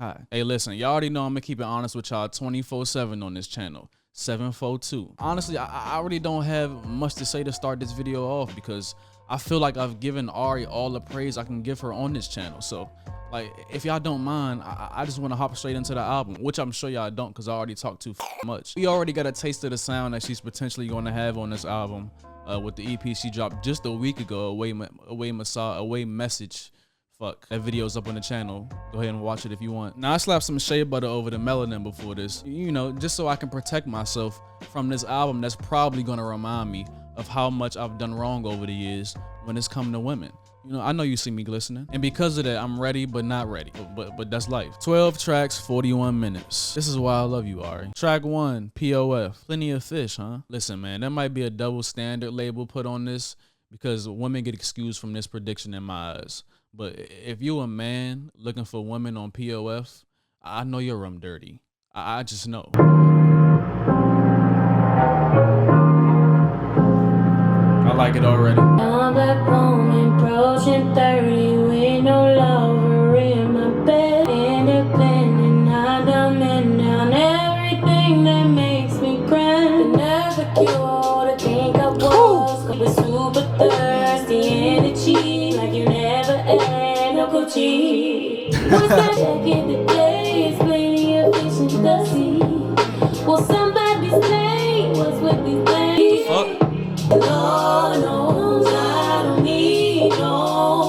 Hi. Hey, listen, y'all already know I'm gonna keep it honest with y'all 24/7 on this channel. 742. Honestly, I really don't have much to say to start this video off because I feel like I've given Ari all the praise I can give her on this channel. So, like, if y'all don't mind, I just want to hop straight into the album, which I'm sure y'all don't because I already talked too much. We already got a taste of the sound that she's potentially going to have on this album with the EP she dropped just a week ago, Away Message. Fuck, that video's up on the channel. Go ahead and watch it if you want. Now, I slapped some shea butter over the melanin before this, you know, just so I can protect myself from this album that's probably gonna remind me of how much I've done wrong over the years when it's come to women. You know, I know you see me glistening. And because of that, I'm ready, but not ready. But that's life. 12 tracks, 41 minutes. This is why I love you, Ari. Track 1, POF. Plenty of fish, huh? Listen, man, there might be a double standard label put on this because women get excused from this prediction in my eyes. But if you a man looking for women on POF, I know your room dirty. I just know. I like it already. I'm black woman approaching 30 with no lover in my bed. Independent, I dumb down everything that makes me grand. Never cure to think I was, but super thirsty and itchy, like you never had no Gucci. What's that back in the days, plenty of fish in the sea. Well, somebody say what's with these things. Lord knows I don't need no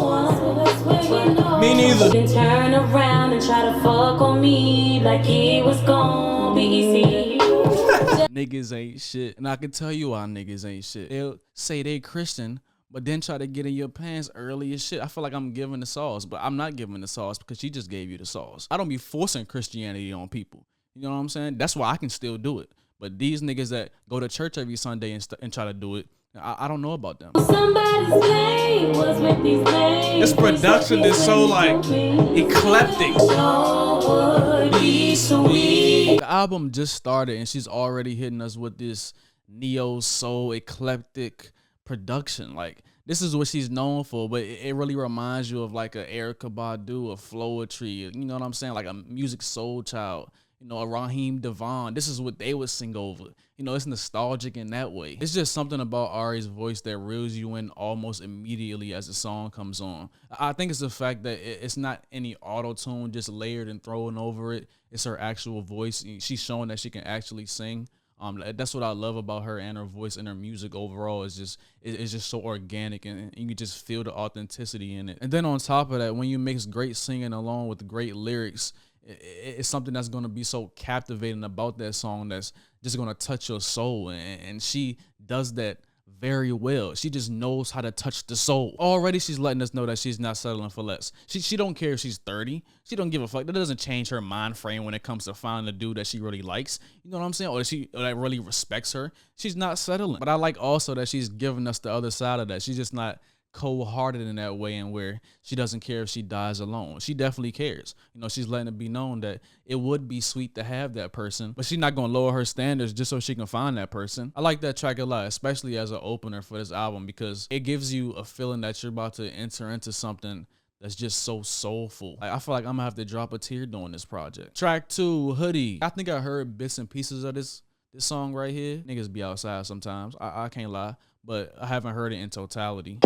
one. Me neither. Then turn around and try to fuck on me like it was gon' be easy. Niggas ain't shit. And I can tell you why niggas ain't shit. They'll say they Christian, but then try to get in your pants early as shit. I feel like I'm giving the sauce, but I'm not giving the sauce because she just gave you the sauce. I don't be forcing Christianity on people. You know what I'm saying? That's why I can still do it. But these niggas that go to church every Sunday and try to do it, I don't know about them. Somebody's name was with these names. This production is so like eclectic. The album just started and she's already hitting us with this neo soul eclectic production. Like, this is what she's known for, but it really reminds you of like a Erykah Badu, a Floetry, you know what I'm saying? Like a Music Soul Child. You know, a Raheem Devon. This is what they would sing over. You know, it's nostalgic in that way. It's just something about Ari's voice that reels you in almost immediately as the song comes on. I think it's the fact that it's not any auto-tune just layered and thrown over it. It's her actual voice. She's showing that she can actually sing. That's what I love about her and her voice and her music overall. It's just so organic and you can just feel the authenticity in it. And then on top of that, when you mix great singing along with great lyrics, it's something that's going to be so captivating about that song that's just going to touch your soul. And she does that very well. She just knows how to touch the soul. Already she's letting us know that she's not settling for less. She don't care if she's 30. She don't give a fuck. That doesn't change her mind frame when it comes to finding a dude that she really likes. You know what I'm saying? Or that really respects her. She's not settling. But I like also that she's giving us the other side of that. She's just not cold-hearted in that way, and where she doesn't care if she dies alone. She definitely cares. You know, she's letting it be known that it would be sweet to have that person, but she's not gonna lower her standards just so she can find that person. I like that track a lot, especially as an opener for this album, because it gives you a feeling that you're about to enter into something that's just so soulful. Like, I feel like I'm gonna have to drop a tear doing this project. Track 2, Hoodie. I think I heard bits and pieces of this song right here. Niggas be outside sometimes. I can't lie, but I haven't heard it in totality.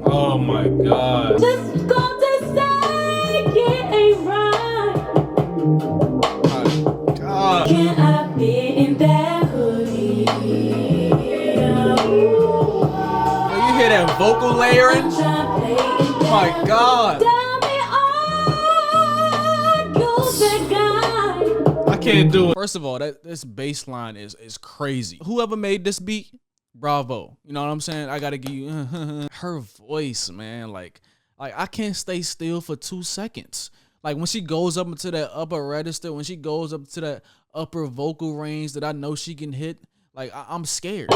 Oh my God. Just got to say it ain't right. My God. Can I fit in that hoodie? Oh, you hear that vocal layering? Oh my God. I can't do it. First of all, this bass line is crazy. Whoever made this beat, bravo. You know what I'm saying? I gotta give you her voice, man. Like I can't stay still for 2 seconds. Like when she goes up into that upper register, when she goes up to that upper vocal range that I know she can hit, like I'm scared.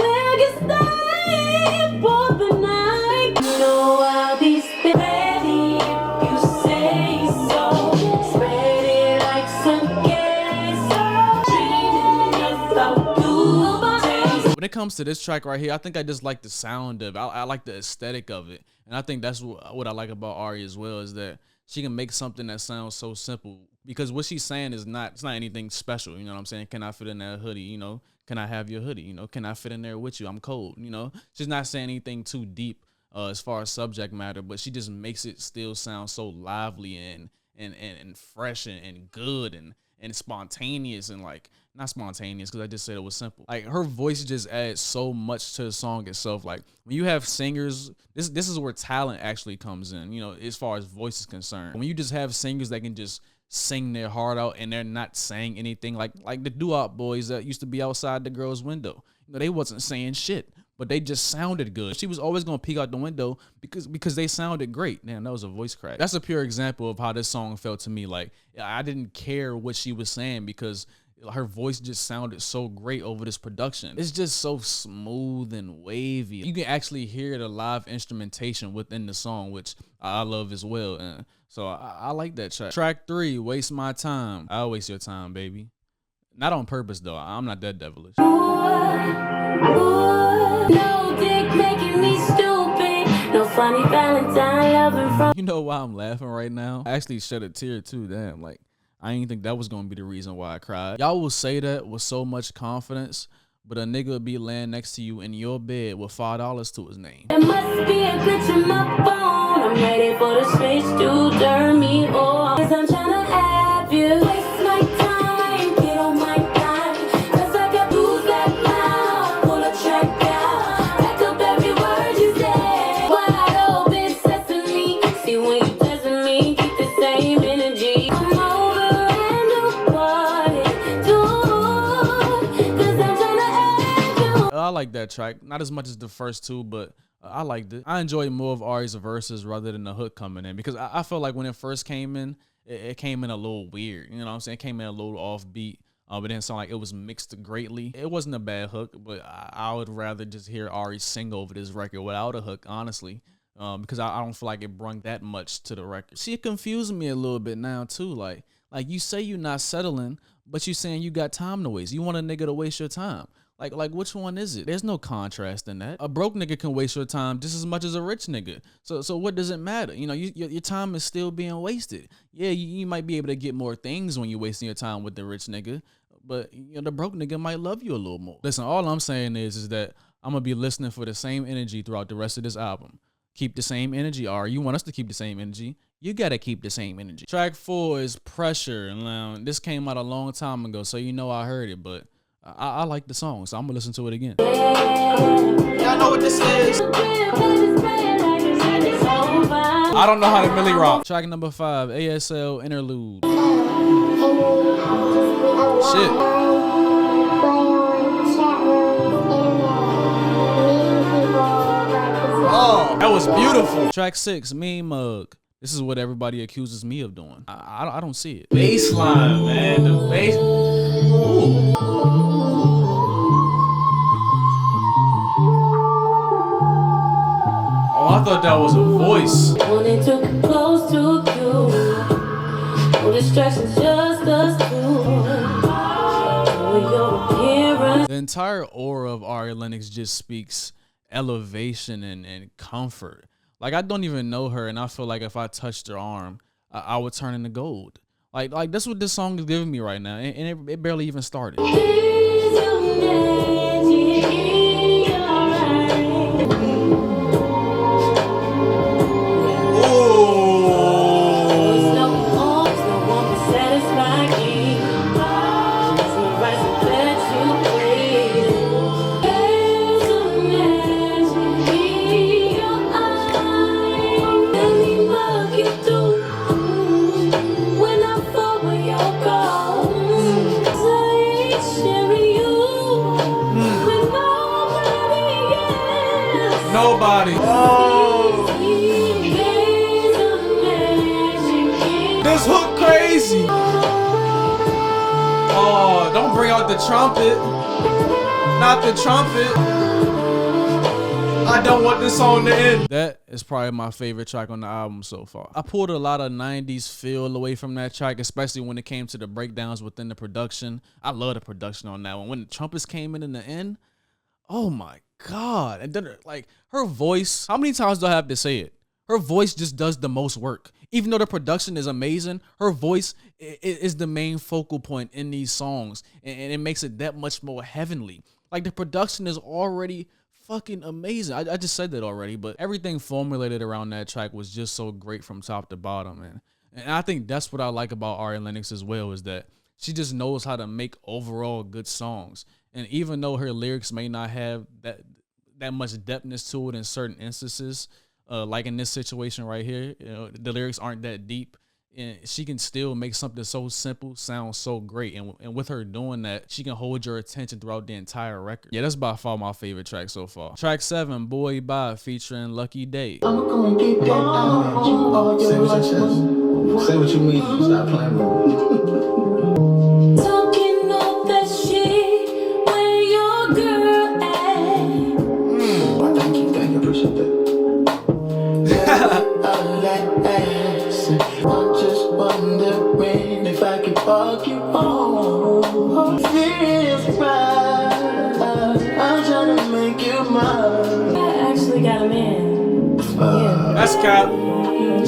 When it comes to this track right here, I think I just like the sound of it. I like the aesthetic of it. And I think that's what I like about Ari as well, is that she can make something that sounds so simple, because what she's saying is it's not anything special. You know what I'm saying? Can I fit in that hoodie? You know, can I have your hoodie? You know, can I fit in there with you? I'm cold. You know, she's not saying anything too deep as far as subject matter, but she just makes it still sound so lively and fresh and good and spontaneous, and like, not spontaneous because I just said it was simple. Like, her voice just adds so much to the song itself. Like, when you have singers, this is where talent actually comes in, you know, as far as voice is concerned. When you just have singers that can just sing their heart out and they're not saying anything, like the doo-wop boys that used to be outside the girl's window. You know, they wasn't saying shit, but they just sounded good. She was always gonna peek out the window because they sounded great. Damn, that was a voice crack. That's a pure example of how this song felt to me. Like, I didn't care what she was saying because her voice just sounded so great over this production. It's just so smooth and wavy. You can actually hear the live instrumentation within the song, which I love as well. And so I like that track. Track 3, Waste My Time. I'll waste your time, baby. Not on purpose though. I'm not that devilish. No dick making me stupid. No funny Valentine loving from. You know why I'm laughing right now? I actually shed a tear too. Damn, like, I didn't think that was gonna be the reason why I cried. Y'all will say that with so much confidence, but a nigga will be laying next to you in your bed with $5 to his name. There must be a glitch in my phone. I'm ready for the switch to turn me on. 'Cause I'm tryna have you. Waste my time, get on my time. 'Cause I got booze that loud. Pull a track out. Back up every word you say. Wide open sesame. See when you testing me, keep the same energy. Come over and do party. Do. 'Cause I'm tryna have you. I like that track. Not as much as the first two, but I liked it. I enjoyed more of Ari's verses rather than the hook coming in, because I felt like when it first came in, it came in a little weird. You know what I'm saying? It came in a little offbeat, but it didn't sound like it was mixed greatly. It wasn't a bad hook, but I would rather just hear Ari sing over this record without a hook, honestly, because I don't feel like it brought that much to the record. She confusing me a little bit now too. Like you say you're not settling, but you saying you got time to waste. You want a nigga to waste your time. Like which one is it? There's no contrast in that. A broke nigga can waste your time just as much as a rich nigga. So what does it matter? You know, your time is still being wasted. Yeah, you might be able to get more things when you're wasting your time with the rich nigga, but you know, the broke nigga might love you a little more. Listen, all I'm saying is that I'm gonna be listening for the same energy throughout the rest of this album. Keep the same energy, Ari. You want us to keep the same energy. You gotta keep the same energy. Track 4 is Pressure. Now, this came out a long time ago, so you know I heard it, but I like the song, so I'm gonna listen to it again. Y'all know what this is. I don't know how to really rock. Track number 5, ASL Interlude. Shit. Oh, that was beautiful. Track 6, Mean Mug. This is what everybody accuses me of doing. I don't see it. Baseline, man. The bass. Ooh. Oh, I thought that was a voice. When it took it close to you, no distractions, just us two. With your appearance. The entire aura of Ari Lennox just speaks elevation and comfort. Like, I don't even know her, and I feel like if I touched her arm, I would turn into gold. Like that's what this song is giving me right now, and it barely even started. Nobody. Oh. This hook crazy. Oh, don't bring out the trumpet. Not the trumpet. I don't want this song to end. That is probably my favorite track on the album so far. I pulled a lot of 90s feel away from that track, especially when it came to the breakdowns within the production. I love the production on that one. When the trumpets came in the end, Oh my God. And then like her voice, how many times do I have to say it? Her voice just does the most work. Even though the production is amazing, her voice is the main focal point in these songs. And it makes it that much more heavenly. Like the production is already fucking amazing. I just said that already, but everything formulated around that track was just so great from top to bottom, man. And I think that's what I like about Ari Lennox as well, is that she just knows how to make overall good songs. And even though her lyrics may not have that much depthness to it in certain instances, like in this situation right here, you know, the lyrics aren't that deep, and she can still make something so simple sound so great. And with her doing that, she can hold your attention throughout the entire record. Yeah, that's by far my favorite track so far. Track 7, Boy Bye, featuring Lucky Day. I'm gonna get that out. You all your legends. Say what you mean. Stop playing with me. Talking all that shit, where your girl at? Why, thank you, appreciate that. I'm just wondering if I can fuck you home. Feels right. I'm trying to make you mine. I actually got a man. That's cap.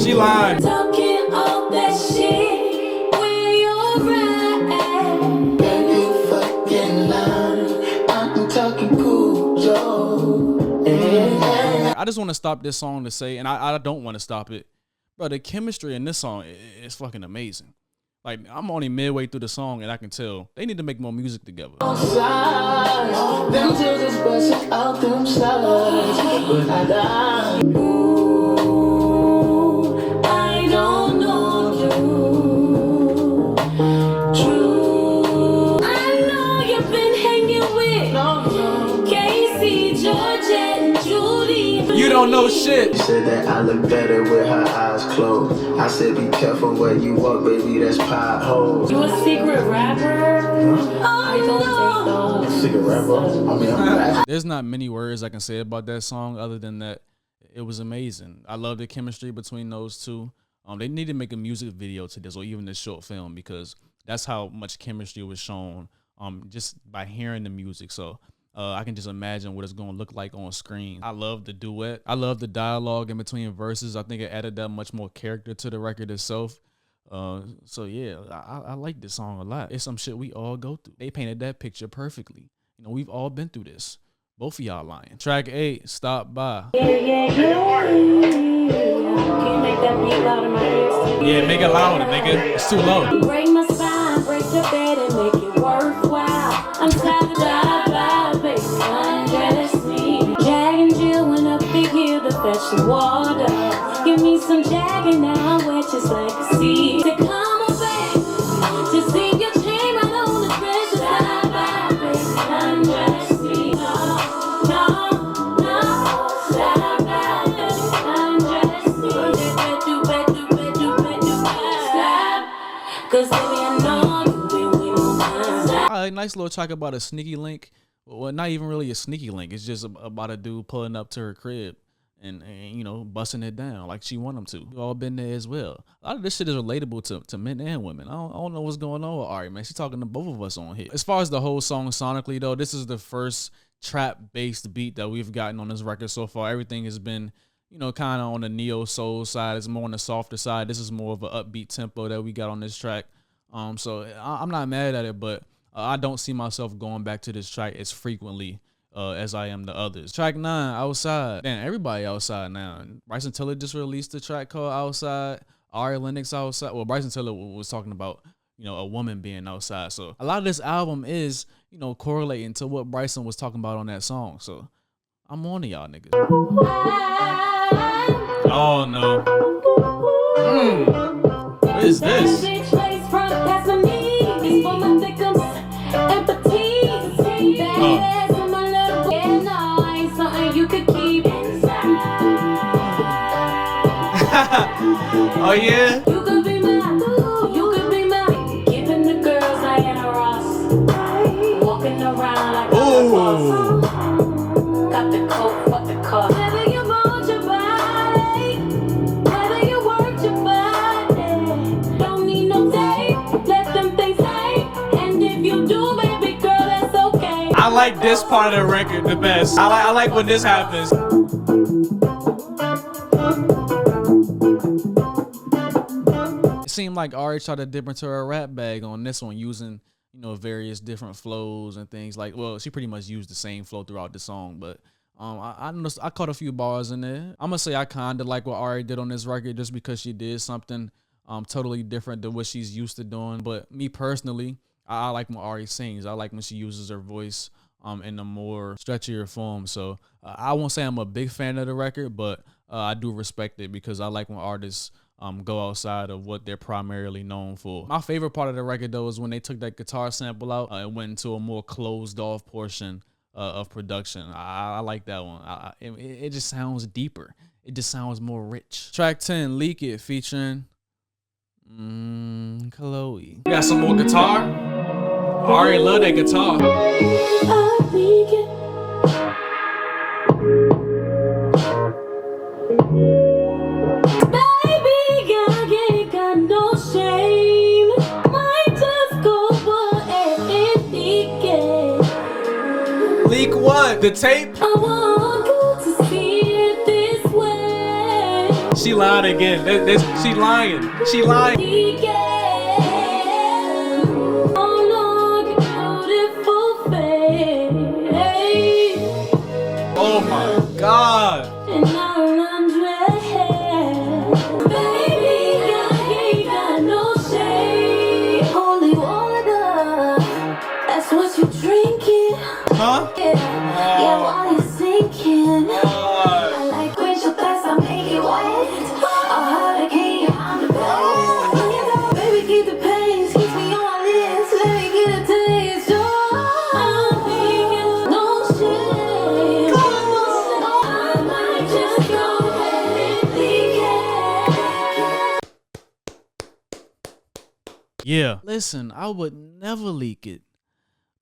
She lied. Talking all that shit, where you're at? Girl, you fucking lying. I'm talking cool, Joe. Yeah. I just want to stop this song to say, and I don't want to stop it, bro, the chemistry in this song is fucking amazing. Like, I'm only midway through the song and I can tell they need to make more music together. Sides, them tears is busting out them sides. When I die, Ooh, I don't know you. True. I know you've been hanging with Casey, Georgette, and Judy. You don't know shit. she said that I look better with her eyes closed. I said be careful where you walk, baby, that's potholes. You a secret rapper? I don't take those. Secret rapper? I mean, I'm rapping. There's not many words I can say about that song other than that it was amazing. I love the chemistry between those two. They need to make a music video to this, or even this short film, because that's how much chemistry was shown just by hearing the music. So I can just imagine what it's going to look like on screen. I love the duet. I love the dialogue in between verses. I think it added that much more character to the record itself. So yeah, I like this song a lot. It's some shit we all go through. They painted that picture perfectly. You know, we've all been through this. Both of y'all lying. Track 8, Stop By. Yeah. Can you make that beat louder in my ears? Yeah, make it louder, nigga. It's too low. Break my spine, break the bed and make it worthwhile. I'm tired of die, baby, undress me. Jag and Jill went up the hill to fetch some water. Give me some Jag and now I'm wet just like a seed. To come on back, to see your chain right on the treasure side, baby, undress me. No, side, undress me. Stop, 'cause baby I know you've been waiting on time. A nice little track about a sneaky link. Well, not even really a sneaky link. It's just about a dude pulling up to her crib and you know, busting it down like she want him to. We've all been there as well. A lot of this shit is relatable to men and women. I don't know what's going on with Ari, man. She's talking to both of us on here. As far as the whole song sonically, though, this is the first trap-based beat that we've gotten on this record so far. Everything has been, you know, kind of on the neo-soul side. It's more on the softer side. This is more of an upbeat tempo that we got on this track. So I'm not mad at it, but I don't see myself going back to this track as frequently as I am the others. Track 9, Outside. Damn, everybody outside now. Bryson Tiller just released a track called Outside. Ari Lennox outside. Well, Bryson Tiller was talking about, you know, a woman being outside. So a lot of this album is, you know, correlating to what Bryson was talking about on that song. So I'm on to y'all niggas. Oh no. What is this? Oh yeah? You could be mine, you could be mine. Giving the girls Diana Ross. Walking around like ooh. Got the coat, fuck the car. Whether you mold your body, whether you work your body. Don't need no tape, let them things hang. And if you do, baby girl, that's okay. I like this part of the record the best. I like when this happens. It seemed like Ari tried to dip into her rap bag on this one, using, you know, various different flows and things like. Well, she pretty much used the same flow throughout the song, but I caught a few bars in there. I'm gonna say I kinda like what Ari did on this record just because she did something totally different than what she's used to doing. But me personally, I like when Ari sings. I like when she uses her voice in a more stretchier form. So I won't say I'm a big fan of the record, but I do respect it because I like when artists go outside of what they're primarily known for. My favorite part of the record though is when they took that guitar sample out and went into a more closed off portion of production. I like that one. It just sounds deeper. It just sounds more rich. Track 10, Leak It, featuring Chloe. We got some more guitar. I already love that guitar. Leak what? The tape? I want to see it this way. She lied again. She lying. She lying. Oh my God. And I'm undressed. Baby, I ain't got no shame. Holy water, that's what you drinking. Huh? Yeah, while you're sinking. I like when your thoughts I make it wet. A hurricane, I'm the best. Baby, keep the pace, keep me on my list. Let me get a taste. I'm thinking no shame. I might just go ahead and leak it. Yeah. Listen, I would never leak it.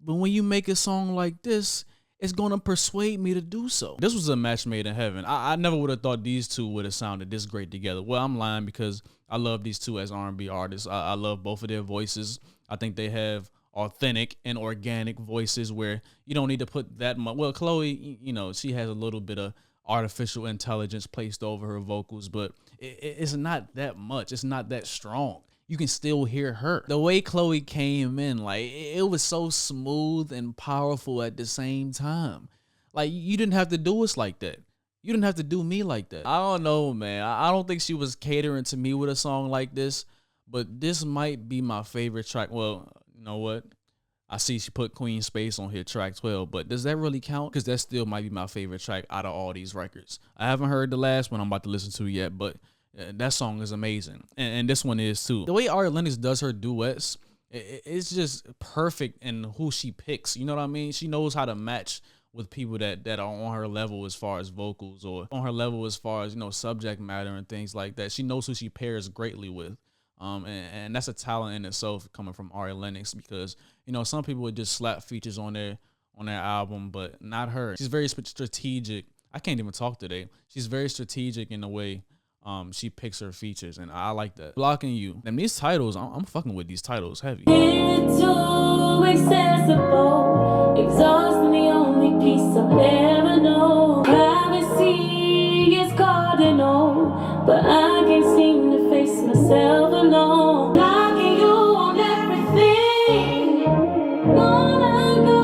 But when you make a song like this, it's gonna persuade me to do so. This was a match made in heaven. I never would have thought these two would have sounded this great together. Well, I'm lying because I love these two as R&B artists. I love both of their voices. I think they have authentic and organic voices where you don't need to put that much. Well, Chloe, you know, she has a little bit of artificial intelligence placed over her vocals, but it's not that much. It's not that strong. You can still hear her. The way Chloe came in, like, it was so smooth and powerful at the same time. Like, you didn't have to do us like that. You didn't have to do me like that. I don't know, man. I don't think she was catering to me with a song like this, but this might be my favorite track. Well, you know what? I see she put Queen Space on here, track 12, but does that really count? Because that still might be my favorite track out of all these records. I haven't heard the last one I'm about to listen to yet, but that song is amazing, and this one is too. The way Ari Lennox does her duets, it's just perfect in who she picks. You know what I mean? She knows how to match with people that are on her level as far as vocals, or on her level as far as, you know, subject matter and things like that. She knows who she pairs greatly with, and that's a talent in itself coming from Ari Lennox, because, you know, some people would just slap features on their album, but not her. She's very strategic. I can't even talk today. She's very strategic in the way she picks her features, and I like that. Blocking You. And these titles, I'm fucking with these titles heavy. It's too accessible, exhausting, the only peace I'll ever know. Privacy is cardinal, but I can't seem to face myself alone. Blocking you on everything, gonna go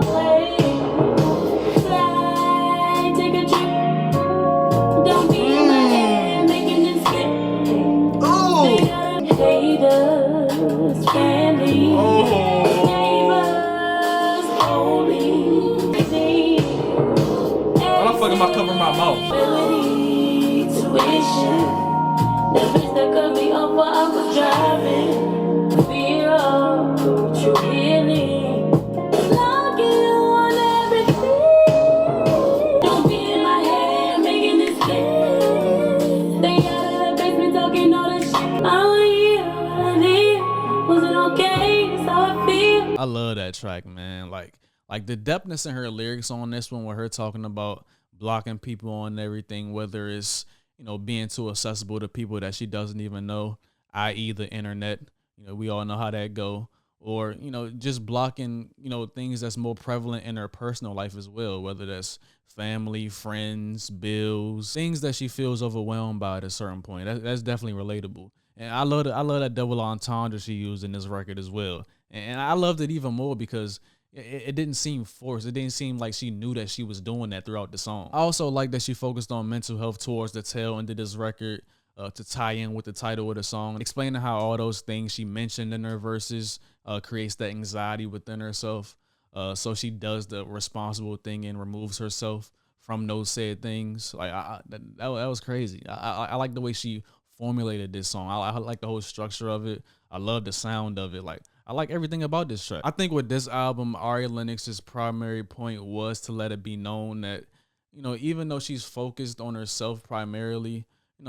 away. Fly, take a trip, don't be in my head, making it skip. They got haters, friendly, neighbors, holy. Why the fuck am I covering my mouth? Tuition, the bitch that cut me off while I was driving. Fear of true healing. Locking you on everything. Don't be in my head, making it split. They out of the basement talking all this shit. I want you, what I did wasn't okay. That's how I feel. I love that track, man. Like the depthness in her lyrics on this one, with her talking about blocking people on everything, whether it's, you know, being too accessible to people that she doesn't even know, i.e. the internet. You know, we all know how that go. or, just blocking, things that's more prevalent in her personal life as well, whether that's family, friends, bills, things that she feels overwhelmed by at a certain point. That's definitely relatable. And I love that double entendre she used in this record as well. And I loved it even more because it didn't seem forced. It didn't seem like she knew that she was doing that throughout the song. I also like that she focused on mental health towards the tail end of this record, to tie in with the title of the song, explaining how all those things she mentioned in her verses creates that anxiety within herself. So she does the responsible thing and removes herself from those said things. Like that was crazy. I like the way she formulated this song. I like the whole structure of it. I love the sound of it. Like, I like everything about this track. I think with this album, Ari Lennox's primary point was to let it be known that, even though she's focused on herself primarily,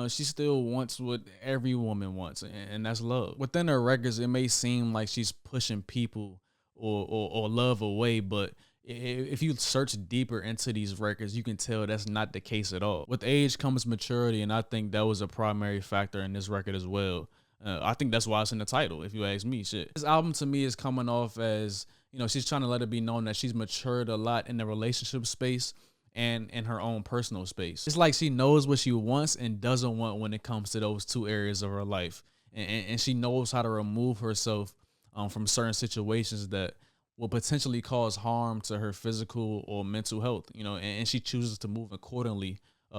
she still wants what every woman wants, and that's love. Within her records, it may seem like she's pushing people or love away, but if you search deeper into these records, you can tell that's not the case at all. With age comes maturity, and I think that was a primary factor in this record as well. I think that's why it's in the title, if you ask me. Shit, this album to me is coming off as, she's trying to let it be known that she's matured a lot in the relationship space and in her own personal space. It's like she knows what she wants and doesn't want when it comes to those two areas of her life, and she knows how to remove herself from certain situations that will potentially cause harm to her physical or mental health, and she chooses to move accordingly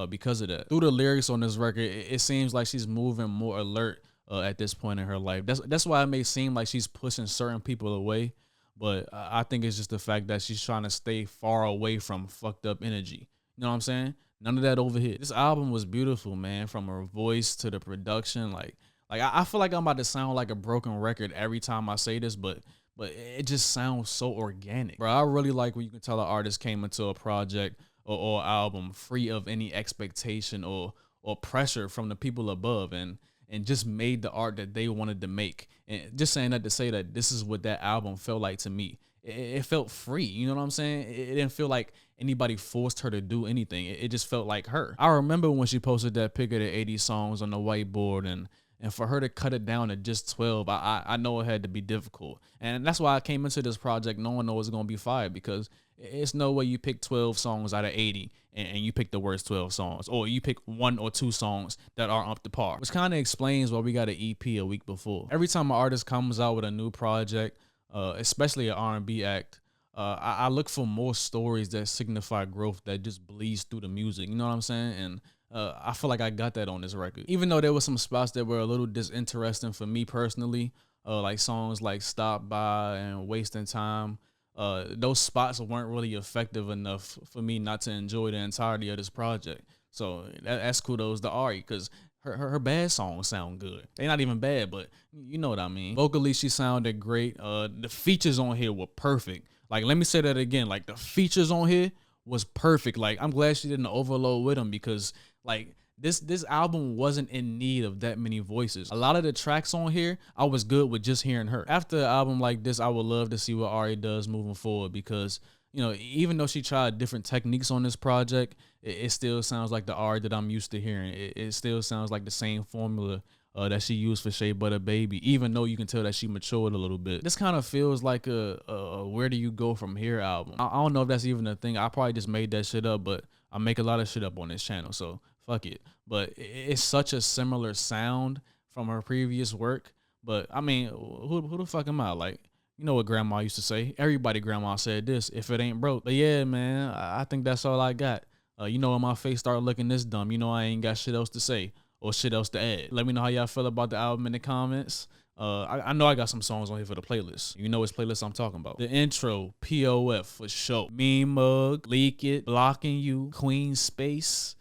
because of that. Through the lyrics on this record, it seems like she's moving more alert at this point in her life. That's why it may seem like she's pushing certain people away, but I think it's just the fact that she's trying to stay far away from fucked up energy. You know what I'm saying? None of that over here. This album was beautiful, man, from her voice to the production. Like I feel like I'm about to sound like a broken record every time I say this, but it just sounds so organic. Bro, I really like when you can tell an artist came into a project or album free of any expectation or pressure from the people above, and just made the art that they wanted to make. And just saying that to say that this is what that album felt like to me. It felt free, you know what I'm saying? It didn't feel like anybody forced her to do anything. It just felt like her. I remember when she posted that pic of the 80 songs on the whiteboard, and for her to cut it down to just 12, I know it had to be difficult. And that's why I came into this project knowing it was going to be fire, because it's no way you pick 12 songs out of 80 and you pick the worst 12 songs, or you pick 1 or 2 songs that are up to par, which kind of explains why we got an EP a week before. Every time an artist comes out with a new project, especially an R&B act, I look for more stories that signify growth that just bleeds through the music. You know what I'm saying? And I feel like I got that on this record. Even though there were some spots that were a little disinteresting for me personally, like songs like Stop By and Wasting Time, those spots weren't really effective enough for me not to enjoy the entirety of this project. So that's kudos to Ari, because her bad songs sound good. They're not even bad, but you know what I mean. Vocally, she sounded great. The features on here were perfect. Like, let me say that again. Like, the features on here was perfect. Like, I'm glad she didn't overload with them, because like this album wasn't in need of that many voices. A lot of the tracks on here, I was good with just hearing her. After an album like this, I would love to see what Ari does moving forward, because even though she tried different techniques on this project, it still sounds like the Ari that I'm used to hearing. It still sounds like the same formula that she used for Shea Butter Baby, even though you can tell that she matured a little bit. This kind of feels like a where do you go from here album. I don't know if that's even a thing. I probably just made that shit up, but I make a lot of shit up on this channel, so fuck it. But it's such a similar sound from her previous work. But I mean, who the fuck am I? Like, you know what grandma used to say? Everybody grandma said this, if it ain't broke. But yeah, man, I think that's all I got. When my face start looking this dumb, I ain't got shit else to say or shit else to add. Let me know how y'all feel about the album in the comments. I know I got some songs on here for the playlist. You know which playlist I'm talking about. The intro, POF for sure. Mean Mug, Leak It, Blocking You, Queen Space.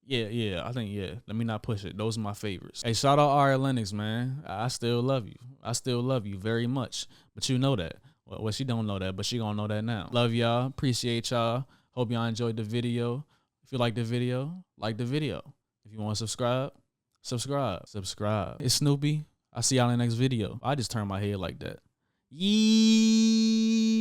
Yeah, I think, yeah. Let me not push it. Those are my favorites. Hey, shout out Ari Lennox, man. I still love you. I still love you very much. But you know that. Well, she don't know that, but she gonna know that now. Love y'all. Appreciate y'all. Hope y'all enjoyed the video. If you like the video, like the video. If you want to subscribe. It's Snoopy. I'll see y'all in the next video. I just turned my head like that. Yee.